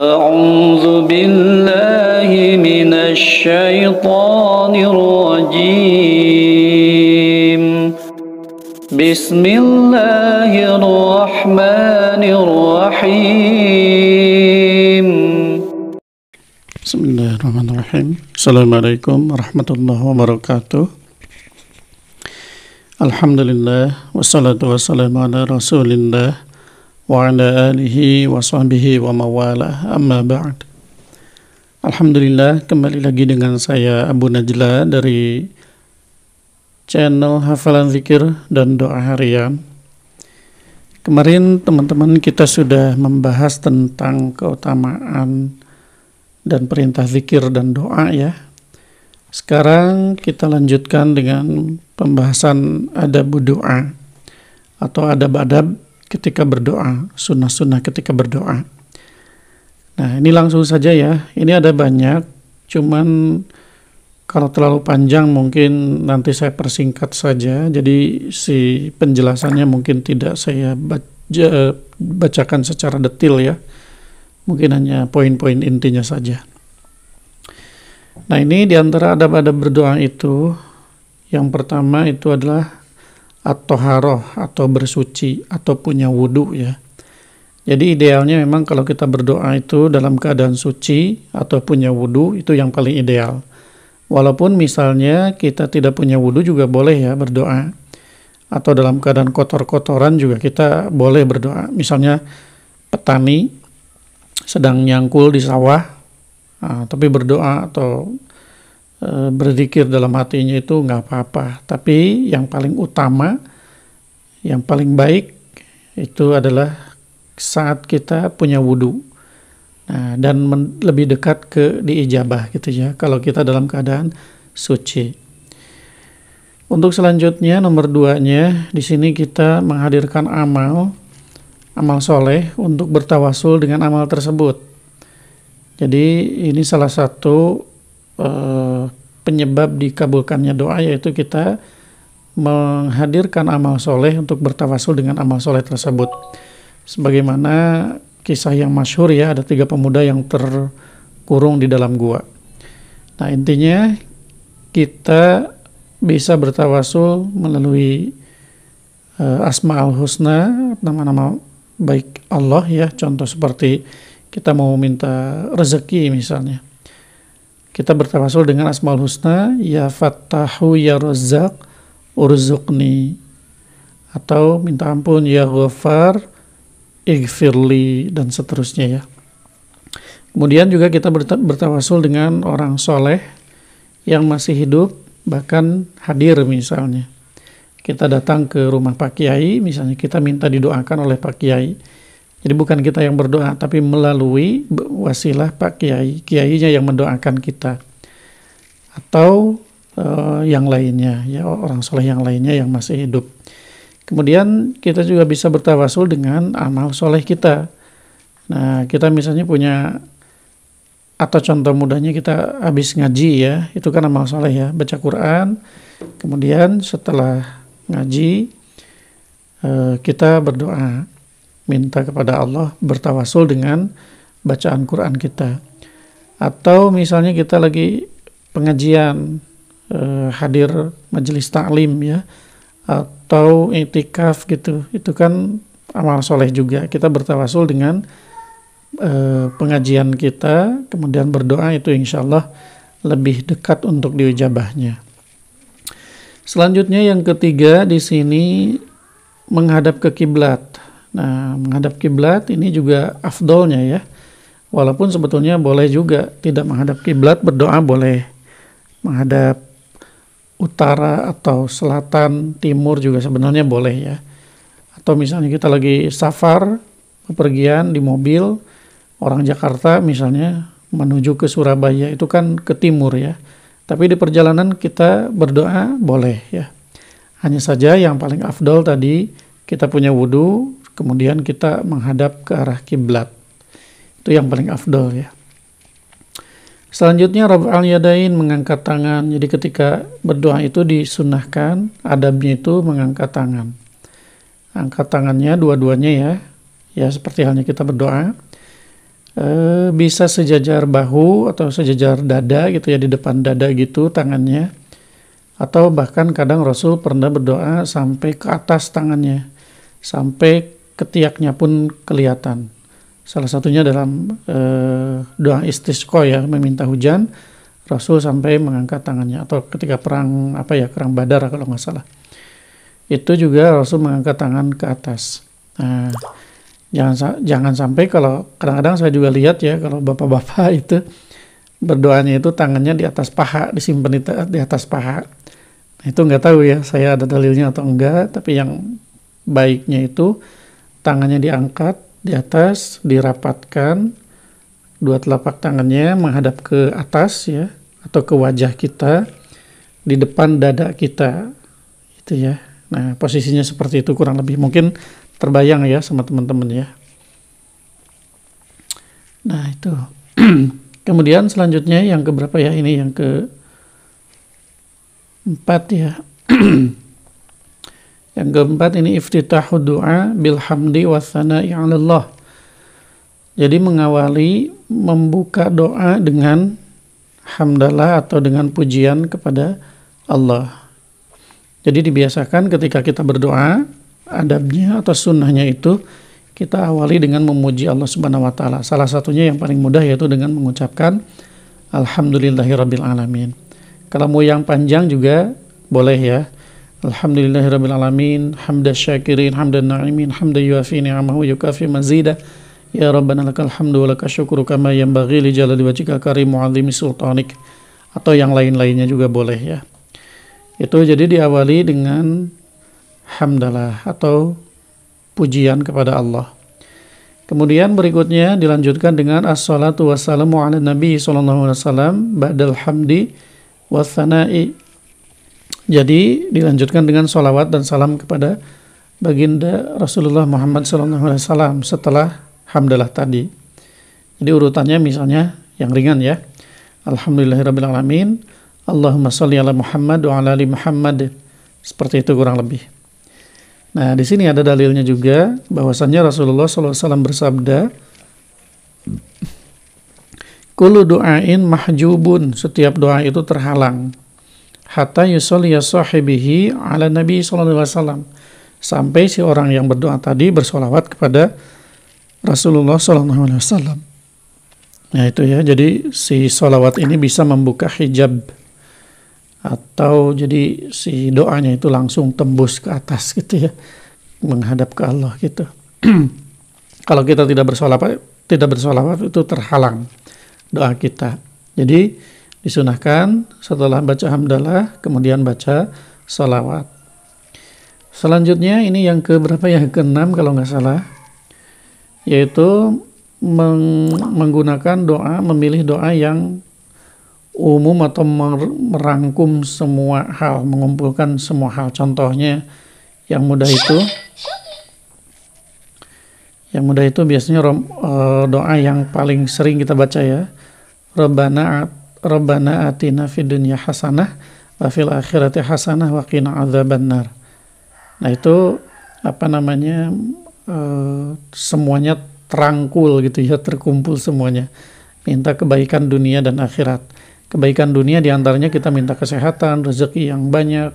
أعوذ بالله من الشيطان الرجيم بسم الله الرحمن الرحيم Bismillahirrahmanirrahim. Assalamualaikum warahmatullahi wabarakatuh. Alhamdulillah, wassalatu wassalamu ala rasulillah wa ala alihi wa sahbihi wa mawalah, amma ba'd. Alhamdulillah, kembali lagi dengan saya Abu Najla dari channel Hafalan Zikir dan Doa Harian. Kemarin teman-teman kita sudah membahas tentang keutamaan dan perintah zikir dan doa ya. Sekarang kita lanjutkan dengan pembahasan adab doa atau adab-adab ketika berdoa, sunnah-sunnah ketika berdoa. Nah, ini langsung saja ya. Ini ada banyak, cuman kalau terlalu panjang mungkin nanti saya persingkat saja. Jadi si penjelasannya mungkin tidak saya bacakan secara detail ya. Mungkin hanya poin-poin intinya saja. Nah, ini diantara adab-adab berdoa itu, yang pertama itu adalah at-thaharah atau bersuci atau punya wudu ya. Jadi idealnya memang kalau kita berdoa itu dalam keadaan suci atau punya wudu, itu yang paling ideal. Walaupun misalnya kita tidak punya wudu juga boleh ya berdoa. Atau dalam keadaan kotor-kotoran juga kita boleh berdoa. Misalnya petani sedang nyangkul di sawah, tapi berdoa atau berzikir dalam hatinya itu nggak apa-apa. Tapi yang paling utama, yang paling baik itu adalah saat kita punya wudu, dan lebih dekat ke diijabah gitu ya, kalau kita dalam keadaan suci. Untuk selanjutnya nomor 2-nya di sini kita menghadirkan amal soleh untuk bertawasul dengan amal tersebut. Jadi ini salah satu penyebab dikabulkannya doa, yaitu kita menghadirkan amal soleh untuk bertawasul dengan amal soleh tersebut. Sebagaimana kisah yang masyhur ya, ada 3 pemuda yang terkurung di dalam gua. Nah, intinya kita bisa bertawasul melalui Asmaul Husna, nama-nama baik Allah ya. Contoh seperti kita mau minta rezeki misalnya, kita bertawasul dengan Asmaul Husna, ya Fattahu ya Razzaq urzuqni, atau minta ampun ya Ghaffar ighfirli, dan seterusnya ya. Kemudian juga kita bertawasul dengan orang soleh yang masih hidup bahkan hadir. Misalnya kita datang ke rumah Pak Kiai, misalnya kita minta didoakan oleh Pak Kiai. Jadi bukan kita yang berdoa, tapi melalui wasilah Pak Kiai, kiainya yang mendoakan kita. Atau yang lainnya, ya orang soleh yang lainnya yang masih hidup. Kemudian kita juga bisa bertawasul dengan amal soleh kita. Nah, kita misalnya punya, atau contoh mudahnya kita habis ngaji ya, itu kan amal soleh ya, baca Quran. Kemudian setelah ngaji kita berdoa, minta kepada Allah, bertawasul dengan bacaan Quran kita. Atau misalnya kita lagi pengajian, hadir majelis taklim ya, atau i'tikaf gitu, itu kan amal soleh juga. Kita bertawasul dengan pengajian kita, kemudian berdoa, itu insya Allah lebih dekat untuk diijabahnya. Selanjutnya yang ketiga di sini menghadap ke kiblat. Nah, menghadap kiblat ini juga afdolnya ya. Walaupun sebetulnya boleh juga tidak menghadap kiblat, berdoa boleh. Menghadap utara atau selatan, timur juga sebenarnya boleh ya. Atau misalnya kita lagi safar, bepergian di mobil, orang Jakarta misalnya menuju ke Surabaya, itu kan ke timur ya. Tapi di perjalanan kita berdoa boleh ya. Hanya saja yang paling afdol tadi, kita punya wudu, kemudian kita menghadap ke arah kiblat. Itu yang paling afdol ya. Selanjutnya raf'al yadain, mengangkat tangan. Jadi ketika berdoa itu disunnahkan, adabnya itu mengangkat tangan. Angkat tangannya dua-duanya ya. Ya seperti halnya kita berdoa. bisa sejajar bahu atau sejajar dada gitu ya, di depan dada gitu tangannya, atau bahkan kadang Rasul pernah berdoa sampai ke atas tangannya, sampai ketiaknya pun kelihatan. Salah satunya dalam doa istisqa ya, meminta hujan, Rasul sampai mengangkat tangannya, atau ketika perang perang Badar kalau nggak salah. Itu juga Rasul mengangkat tangan ke atas. Nah, jangan sampai, kalau kadang-kadang saya juga lihat ya, kalau bapak-bapak itu berdoanya itu tangannya di atas paha, disimpan di atas paha. Nah, itu nggak tahu ya, saya ada dalilnya atau enggak, tapi yang baiknya itu tangannya diangkat di atas, dirapatkan, dua telapak tangannya menghadap ke atas ya, atau ke wajah kita, di depan dada kita, itu ya. Nah, posisinya seperti itu kurang lebih, mungkin terbayang ya sama teman-teman ya. Nah, itu. Kemudian selanjutnya yang keberapa ya? Ini yang keempat ya. Yang keempat ini iftitahu du'a bilhamdi wa tsana'i 'ala Allah. Jadi mengawali, membuka doa dengan hamdalah atau dengan pujian kepada Allah. Jadi dibiasakan ketika kita berdoa, adabnya atau sunnahnya itu kita awali dengan memuji Allah Subhanahu wa taala. Salah satunya yang paling mudah yaitu dengan mengucapkan alhamdulillahirabbil alamin. Kalau mau yang panjang juga boleh ya. Alhamdulillahirabbil alamin, hamdas syakirin, hamdan na'imin, hamdan yuafi ni'amahu yukafi mazidah. Ya Rabbana lakal hamdu wa lakal syukru kama yanbaghi li jalali wajhika karim mu'azimi sultanik. Atau yang lain-lainnya juga boleh ya. Itu jadi diawali dengan hamdalah atau pujian kepada Allah. Kemudian berikutnya dilanjutkan dengan as-salatu wassalamu ala nabi sallallahu alaihi wasallam ba'dal hamdi wa tsana'i. Jadi dilanjutkan dengan sholawat dan salam kepada baginda Rasulullah Muhammad SAW setelah hamdalah tadi. Jadi urutannya misalnya yang ringan ya. Alhamdulillahirabbil alamin, Allahumma sholli ala Muhammad wa ala ali Muhammad. Seperti itu kurang lebih. Nah, di sini ada dalilnya juga bahwasannya Rasulullah SAW bersabda, kullu du'ain mahjubun, setiap doa itu terhalang. Hatta yusolli sahibihi ala Nabi sallallahu alaihi wasallam, sampai si orang yang berdoa tadi bersolawat kepada Rasulullah sallallahu alaihi wasallam. Nah, itu ya, jadi si solawat ini bisa membuka hijab, atau jadi si doanya itu langsung tembus ke atas gitu ya, menghadap ke Allah gitu. Kalau kita tidak bersolawat itu terhalang doa kita. Jadi disunahkan setelah baca hamdalah kemudian baca sholawat. Selanjutnya ini yang keberapa ya, ke-6 kalau nggak salah, yaitu menggunakan doa, memilih doa yang umum atau merangkum semua hal, mengumpulkan semua hal. Contohnya yang mudah itu biasanya doa yang paling sering kita baca ya, Rabbana atina fid dunya hasanah wa fil akhirati hasanah wa qina adzabannar. Nah, itu semuanya terangkul gitu ya, terkumpul semuanya. Minta kebaikan dunia dan akhirat. Kebaikan dunia diantaranya kita minta kesehatan, rezeki yang banyak,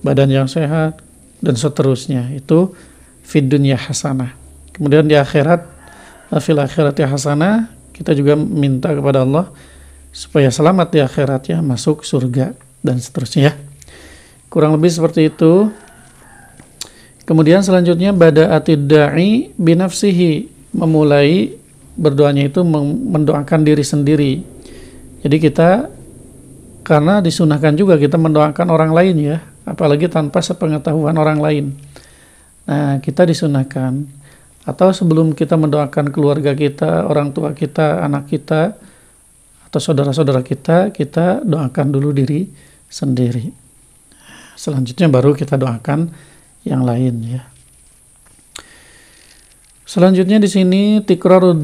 badan yang sehat, dan seterusnya. Itu fid dunya hasanah. Kemudian di akhirat, fil akhirati hasanah, kita juga minta kepada Allah supaya selamat di akhirat ya, masuk surga dan seterusnya ya. Kurang lebih seperti itu. Kemudian selanjutnya bada'atid da'i binafsihi, memulai berdoanya itu mendoakan diri sendiri. Jadi kita, karena disunahkan juga kita mendoakan orang lain ya, apalagi tanpa sepengetahuan orang lain. Nah, kita disunahkan, atau sebelum kita mendoakan keluarga kita, orang tua kita, anak kita, atau saudara-saudara kita, kita doakan dulu diri sendiri. Selanjutnya baru kita doakan yang lain ya. Selanjutnya di sini tikrarud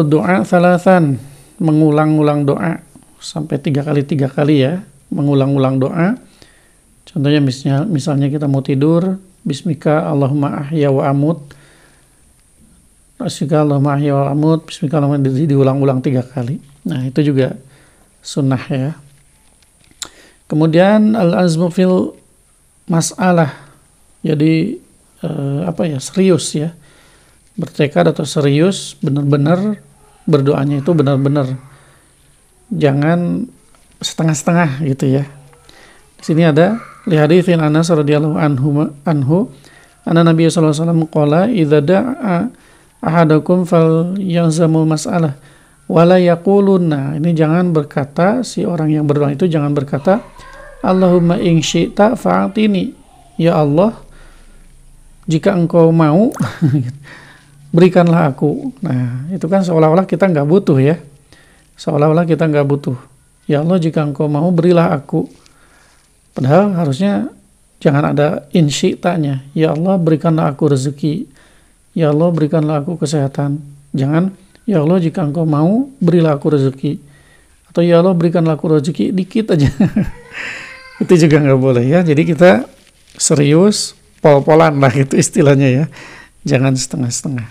du'a thalathan, mengulang-ulang doa sampai 3 kali ya, mengulang-ulang doa. Contohnya misalnya kita mau tidur, bismika Allahumma ahya wa amut. Bismillahirrahmanirrahim wal amut, bismillahirrahmanirrahim diulang-ulang 3 kali. Nah, itu juga sunnah ya. Kemudian al-azmu fil mas'alah. Jadi serius ya. Bertekad atau serius, benar-benar berdoanya itu benar-benar. Jangan setengah-setengah gitu ya. Di sini ada li haditsin Anas radhiyallahu anhu anna Nabi sallallahu alaihi wasallam qala idza da'a ahadakum falyalzamul mas'alah wala yaquluna. Ini jangan berkata, si orang yang berdoa itu jangan berkata Allahumma in syi'ta fa'atini, ya Allah jika engkau mau berikanlah aku. Nah, itu kan seolah-olah kita nggak butuh ya, seolah-olah kita nggak butuh. Ya Allah jika engkau mau berilah aku, padahal harusnya jangan ada in syi'tanya. Ya Allah berikanlah aku rezeki, ya Allah berikanlah aku kesehatan. Jangan ya Allah jika engkau mau berilah aku rezeki, atau ya Allah berikanlah aku rezeki dikit aja. Itu juga nggak boleh ya. Jadi kita serius, pol-polan lah itu istilahnya ya, jangan setengah-setengah.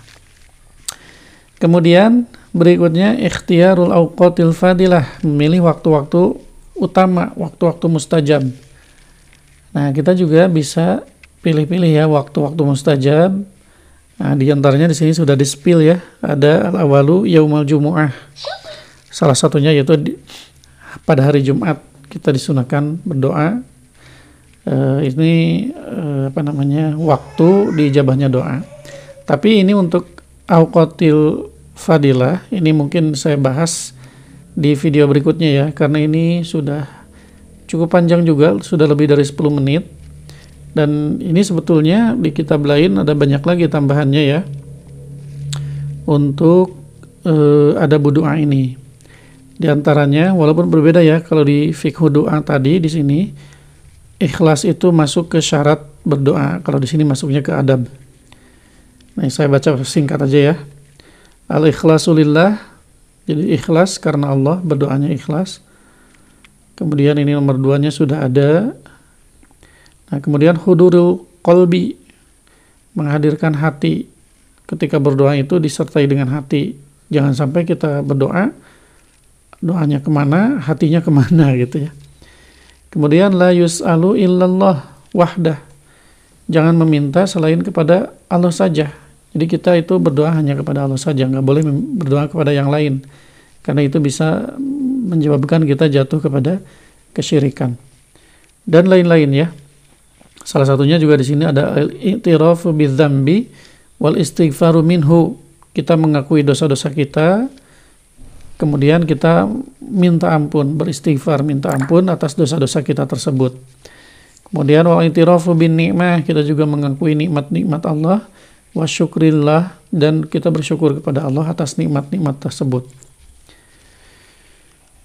Kemudian berikutnya ikhtiyarul awqatil fadilah, memilih waktu-waktu utama, waktu-waktu mustajab. Nah, kita juga bisa pilih-pilih ya waktu-waktu mustajab. Nah, di antaranya di sini sudah di-spill ya. Ada al-awalu yaumal jumu'ah. Salah satunya yaitu pada hari Jumat kita disunahkan berdoa. Ini waktu diijabahnya doa. Tapi ini untuk awqatil fadilah, ini mungkin saya bahas di video berikutnya ya, karena ini sudah cukup panjang juga, sudah lebih dari 10 menit. Dan ini sebetulnya di kitab lain ada banyak lagi tambahannya ya, untuk adab doa ini. Di antaranya, walaupun berbeda ya, kalau di fikhu doa tadi di sini ikhlas itu masuk ke syarat berdoa, kalau di sini masuknya ke adab. Nah, saya baca singkat aja ya. Al-ikhlasu lillah, jadi ikhlas karena Allah, berdoanya ikhlas. Kemudian ini nomor 2-nya sudah ada. Nah, kemudian hudurul qalbi, menghadirkan hati. Ketika berdoa itu disertai dengan hati. Jangan sampai kita berdoa, doanya kemana, hatinya kemana gitu ya. Kemudian la yus'alu illallah wahdah, jangan meminta selain kepada Allah saja. Jadi kita itu berdoa hanya kepada Allah saja, nggak boleh berdoa kepada yang lain, karena itu bisa menyebabkan kita jatuh kepada kesyirikan dan lain-lain ya. Salah satunya juga di sini ada al-i'tirafu bidzambi wal istighfaru minhu, kita mengakui dosa-dosa kita, kemudian kita minta ampun, beristighfar, minta ampun atas dosa-dosa kita tersebut. Kemudian wal i'tirafu bin ni'mah, kita juga mengakui nikmat-nikmat Allah, wa syukrillah, dan kita bersyukur kepada Allah atas nikmat-nikmat tersebut.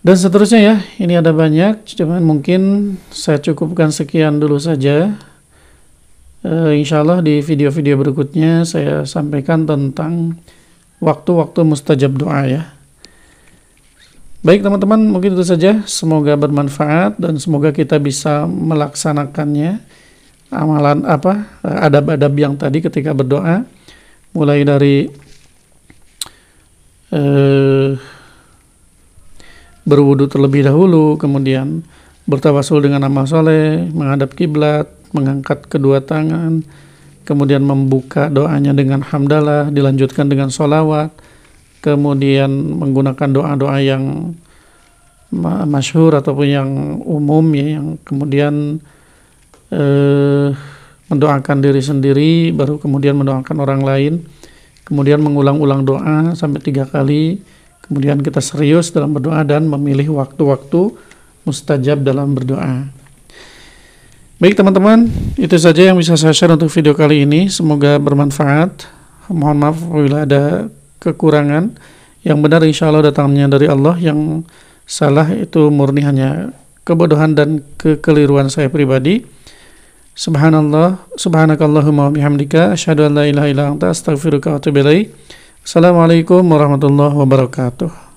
Dan seterusnya ya, ini ada banyak, cuman mungkin saya cukupkan sekian dulu saja. Insyaallah di video-video berikutnya saya sampaikan tentang waktu-waktu mustajab doa ya. Baik teman-teman, mungkin itu saja. Semoga bermanfaat dan semoga kita bisa melaksanakannya. Amalan adab-adab yang tadi ketika berdoa, mulai dari berwudu terlebih dahulu, kemudian bertawasul dengan amal soleh, menghadap kiblat, mengangkat kedua tangan, kemudian membuka doanya dengan hamdalah, dilanjutkan dengan sholawat, kemudian menggunakan doa-doa yang masyhur ataupun yang umum ya, yang kemudian mendoakan diri sendiri, baru kemudian mendoakan orang lain, kemudian mengulang-ulang doa sampai 3 kali, kemudian kita serius dalam berdoa dan memilih waktu-waktu mustajab dalam berdoa. Baik teman-teman, itu saja yang bisa saya share untuk video kali ini, semoga bermanfaat. Mohon maaf apabila ada kekurangan. Yang benar insya Allah datangnya dari Allah, yang salah itu murni hanya kebodohan dan kekeliruan saya pribadi. Subhanakallahumma wa bihamdika asyhadu an la ilaha illa anta astaghfiruka wa atubu ilaik. Assalamualaikum warahmatullahi wabarakatuh.